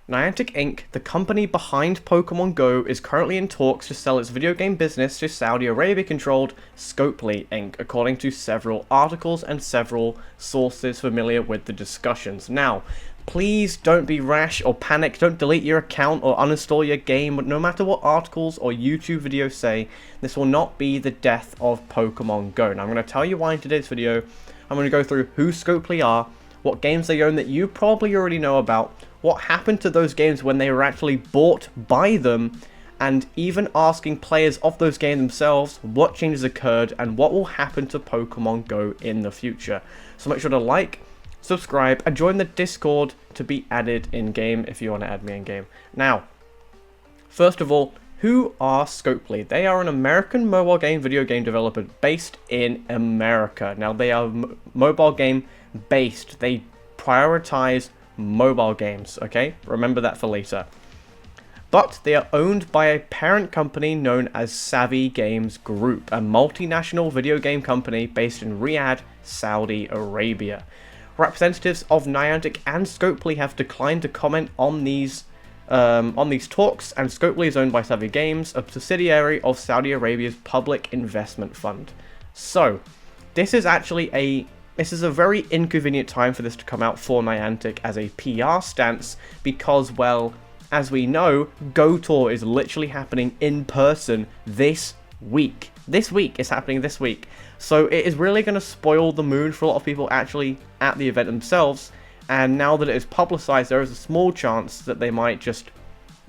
Niantic Inc., the company behind Pokemon Go, is currently in talks to sell its video game business to Saudi Arabia-controlled Scopely Inc., according to several articles and several sources familiar with the discussions. Now, please don't be rash or panic, don't delete your account or uninstall your game, but no matter what articles or YouTube videos say, this will not be the death of Pokemon Go. Now, I'm going to tell you why in today's video. I'm going to go through who Scopely are, what games they own that you probably already know about, what happened to those games when they were actually bought by them, and even asking players of those games themselves what changes occurred and what will happen to Pokemon Go in the future. So make sure to like, subscribe, and join the Discord to be added in-game if you want to add me in-game. Now, first of all, who are Scopely? They are an American mobile game video game developer based in America. Now, they are mobile game based. They prioritize mobile games, okay? Remember that for later. But they are owned by a parent company known as Savvy Games Group, a multinational video game company based in Riyadh, Saudi Arabia. Representatives of Niantic and Scopely have declined to comment on these talks, and Scopely is owned by Savvy Games, a subsidiary of Saudi Arabia's public investment fund. So, this is a very inconvenient time for this to come out for Niantic as a PR stance because, well, as we know, Go Tour is literally happening in person this week. This week is happening this week. So it is really going to spoil the mood for a lot of people actually at the event themselves. And now that it is publicized, there is a small chance that they might just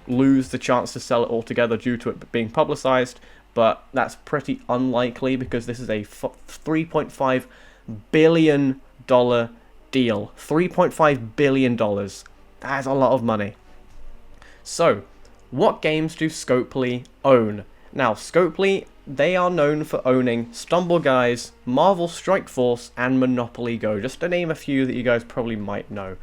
lose the chance to sell it altogether due to it being publicized. But that's pretty unlikely because this is a $3.5 billion deal. $3.5 billion. That is a lot of money. So, what games do Scopely own? Now, Scopely, they are known for owning Stumble Guys, Marvel Strike Force, and Monopoly Go, just to name a few that you guys probably might know.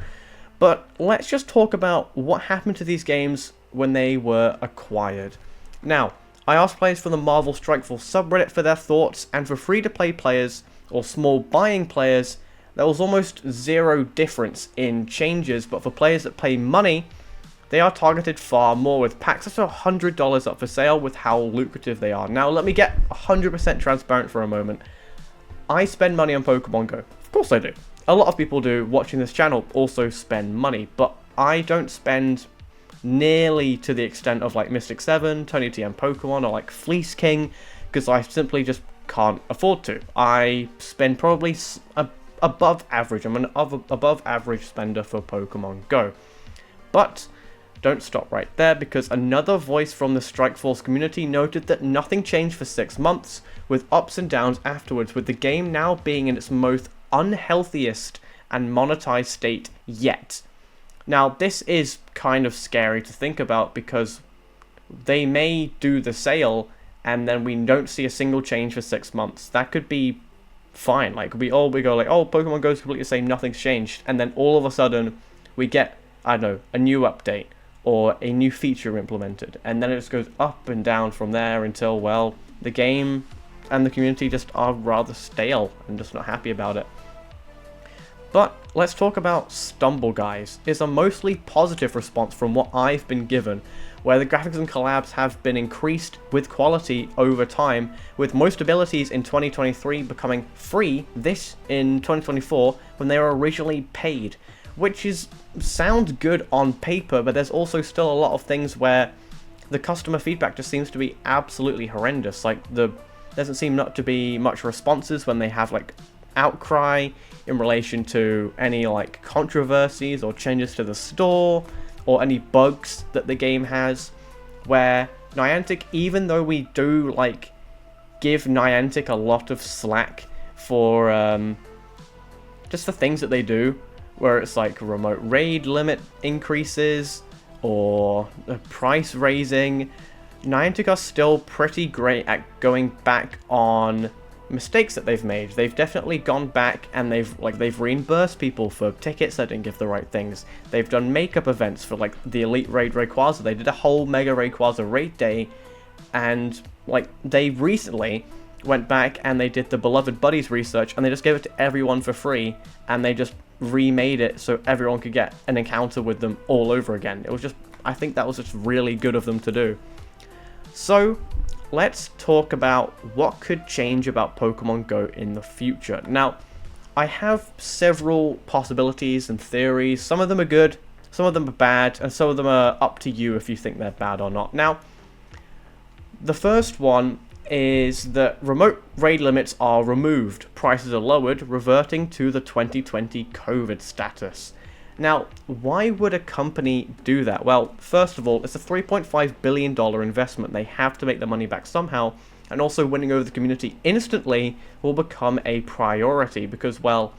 But let's just talk about what happened to these games when they were acquired. Now, I asked players from the Marvel Strike Force subreddit for their thoughts, and for free-to-play players, or small buying players, there was almost zero difference in changes, but for players that pay money, they are targeted far more, with packs up to $100 up for sale with how lucrative they are. Now, let me get 100% transparent for a moment. I spend money on Pokemon Go. Of course I do. A lot of people do watching this channel also spend money, but I don't spend nearly to the extent of like Mystic 7, Tony TM Pokemon, or like Fleece King, because I simply just can't afford to. I spend probably above average. I'm an above average spender for Pokemon Go. But don't stop right there, because another voice from the Strike Force community noted that nothing changed for 6 months, with ups and downs afterwards, with the game now being in its most unhealthiest and monetized state yet. Now, this is kind of scary to think about, because they may do the sale and then we don't see a single change for 6 months. That could be fine. Like, we go like, oh, Pokemon Go is completely the same, nothing's changed. And then all of a sudden, we get, I don't know, a new update or a new feature implemented. And then it just goes up and down from there until, well, the game and the community just are rather stale and just not happy about it. But let's talk about Stumble Guys. It's a mostly positive response from what I've been given, where the graphics and collabs have been increased with quality over time, with most abilities in 2023 becoming free this in 2024 when they were originally paid, which sounds good on paper, but there's also still a lot of things where the customer feedback just seems to be absolutely horrendous. Like, doesn't seem not to be much responses when they have like outcry in relation to any like controversies or changes to the store or any bugs that the game has, where Niantic, even though we do like give Niantic a lot of slack for just the things that they do, where it's like remote raid limit increases or price raising, Niantic are still pretty great at going back on mistakes that they've made. They've definitely gone back and they've reimbursed people for tickets that didn't give the right things. They've done makeup events for like the Elite Raid Rayquaza. They did a whole Mega Rayquaza raid day, and like they recently went back and they did the Beloved Buddies research, and they just gave it to everyone for free, and they just remade it so everyone could get an encounter with them all over again. It was just, I think that was just really good of them to do. So let's talk about what could change about Pokemon Go in the future. Now, I have several possibilities and theories. Some of them are good, some of them are bad, and some of them are up to you if you think they're bad or not. Now, the first one is that remote raid limits are removed, prices are lowered, reverting to the 2020 COVID status. Now, why would a company do that? Well, first of all, it's a $3.5 billion investment. They have to make the money back somehow, and also winning over the community instantly will become a priority because, well,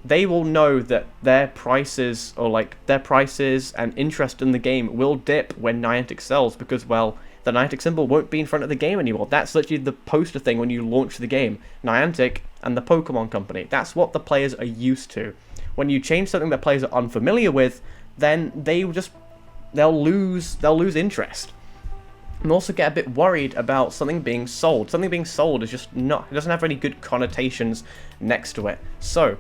they will know that their prices, or their prices and interest in the game will dip when Niantic sells because, well, the Niantic symbol won't be in front of the game anymore. That's literally the poster thing when you launch the game. Niantic and the Pokemon Company. That's what the players are used to. When you change something that players are unfamiliar with, then they'll lose interest. And also get a bit worried about something being sold. Something being sold is just not, it doesn't have any good connotations next to it. So,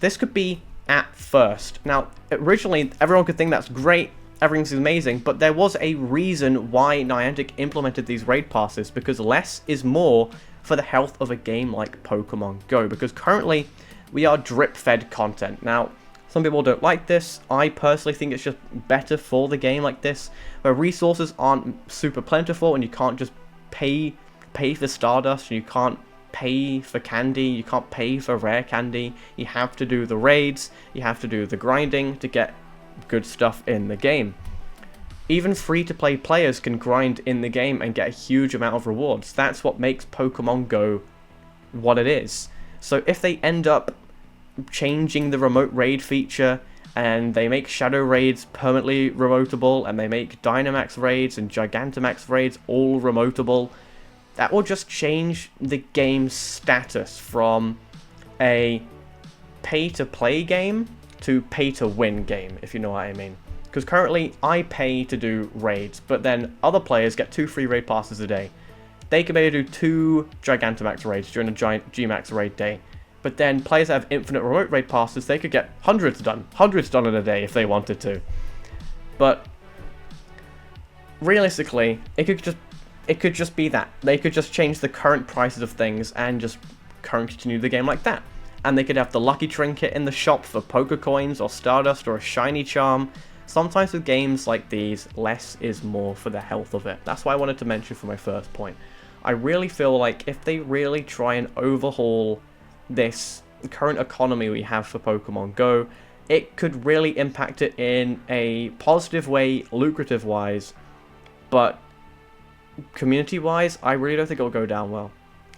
this could be at first. Now, originally, everyone could think that's great, everything's amazing, but there was a reason why Niantic implemented these raid passes, because less is more for the health of a game like Pokemon Go, because currently we are drip-fed content. Now, some people don't like this. I personally think it's just better for the game like this, where resources aren't super plentiful and you can't just pay for Stardust, and you can't pay for candy, you can't pay for rare candy. You have to do the raids, you have to do the grinding to get good stuff in the game. Even free-to-play players can grind in the game and get a huge amount of rewards. That's what makes Pokemon Go what it is. So if they end up changing the remote raid feature, and they make Shadow Raids permanently remotable, and they make Dynamax Raids and Gigantamax Raids all remotable, that will just change the game's status from a pay-to-play game to pay-to-win game, if you know what I mean. Because currently, I pay to do raids, but then other players get 2 free raid passes a day. They can maybe do 2 Gigantamax raids during a giant Gmax raid day. But then players that have infinite remote raid passes, they could get hundreds done in a day if they wanted to. But realistically, it could just be that. They could just change the current prices of things and just continue the game like that. And they could have the lucky trinket in the shop for Pokecoins or Stardust or a shiny charm. Sometimes with games like these, less is more for the health of it. That's why I wanted to mention for my first point. I really feel like if they really try and overhaul this current economy we have for Pokemon Go, it could really impact it in a positive way, lucrative wise, but community wise, I really don't think it'll go down well.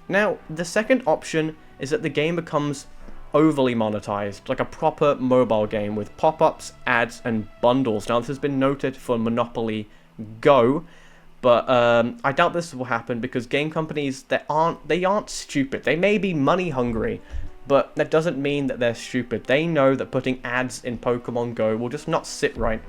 Now, the second option is that the game becomes overly monetized, like a proper mobile game with pop-ups, ads, and bundles. Now, this has been noted for Monopoly Go, but I doubt this will happen because game companies, they aren't stupid. They may be money hungry, but that doesn't mean that they're stupid. They know that putting ads in Pokemon Go will just not sit right.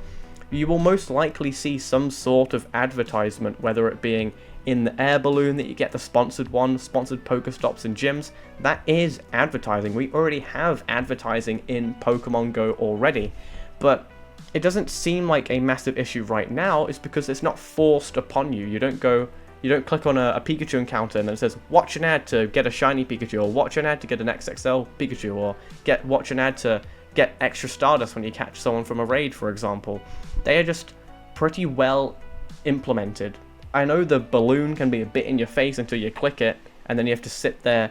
You will most likely see some sort of advertisement, whether it being in the air balloon that you get the sponsored one, sponsored Pokestops and gyms. That is advertising. We already have advertising in Pokemon Go already, but it doesn't seem like a massive issue right now. It's because it's not forced upon you. You don't click on a Pikachu encounter and it says, watch an ad to get a shiny Pikachu, or watch an ad to get an XXL Pikachu, or watch an ad to get extra Stardust when you catch someone from a raid, for example. They are just pretty well implemented. I know the balloon can be a bit in your face until you click it, and then you have to sit there,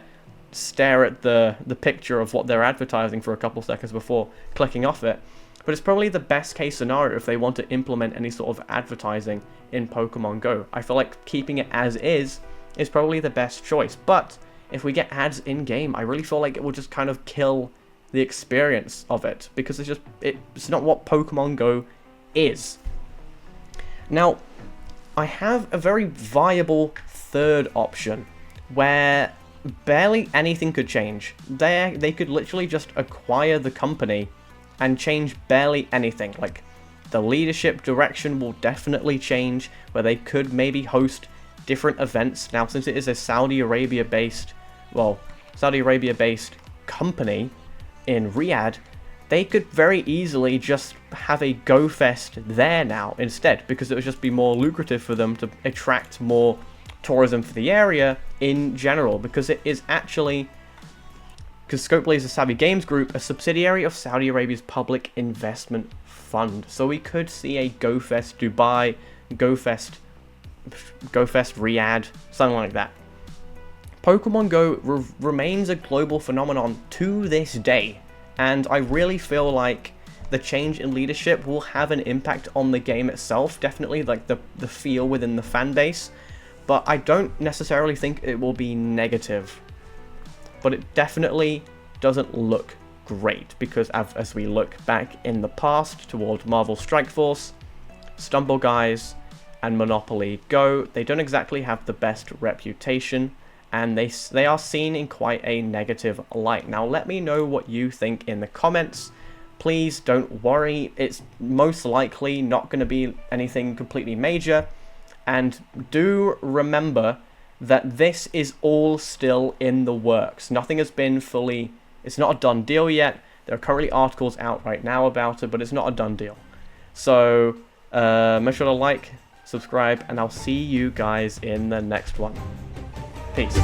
stare at the picture of what they're advertising for a couple seconds before clicking off it. But it's probably the best case scenario if they want to implement any sort of advertising in Pokemon Go. I feel like keeping it as is probably the best choice. But if we get ads in-game, I really feel like it will just kind of kill the experience of it, because it's not what Pokemon Go is. Now, I have a very viable third option where barely anything could change. They could literally just acquire the company and change barely anything. Like, the leadership direction will definitely change, where they could maybe host different events. Now, since it is a Saudi Arabia-based company in Riyadh, they could very easily just have a Go Fest there now instead, because it would just be more lucrative for them to attract more tourism for the area in general, because it is actually, because Scopely is a Savvy Games Group, a subsidiary of Saudi Arabia's Public Investment Fund. So we could see a Go Fest Dubai, Go Fest Riyadh, something like that. Pokemon Go remains a global phenomenon to this day, and I really feel like the change in leadership will have an impact on the game itself, definitely like the feel within the fan base, but I don't necessarily think it will be negative. But it definitely doesn't look great, because as we look back in the past toward Marvel Strike Force, Stumble Guys, and Monopoly Go, they don't exactly have the best reputation, and they are seen in quite a negative light. Now let me know what you think in the comments. Please don't worry, it's most likely not going to be anything completely major, and do remember that this is all still in the works. Nothing has been fully, it's not a done deal yet. There are currently articles out right now about it, but it's not a done deal. So make sure to like, subscribe, and I'll see you guys in the next one. Peace.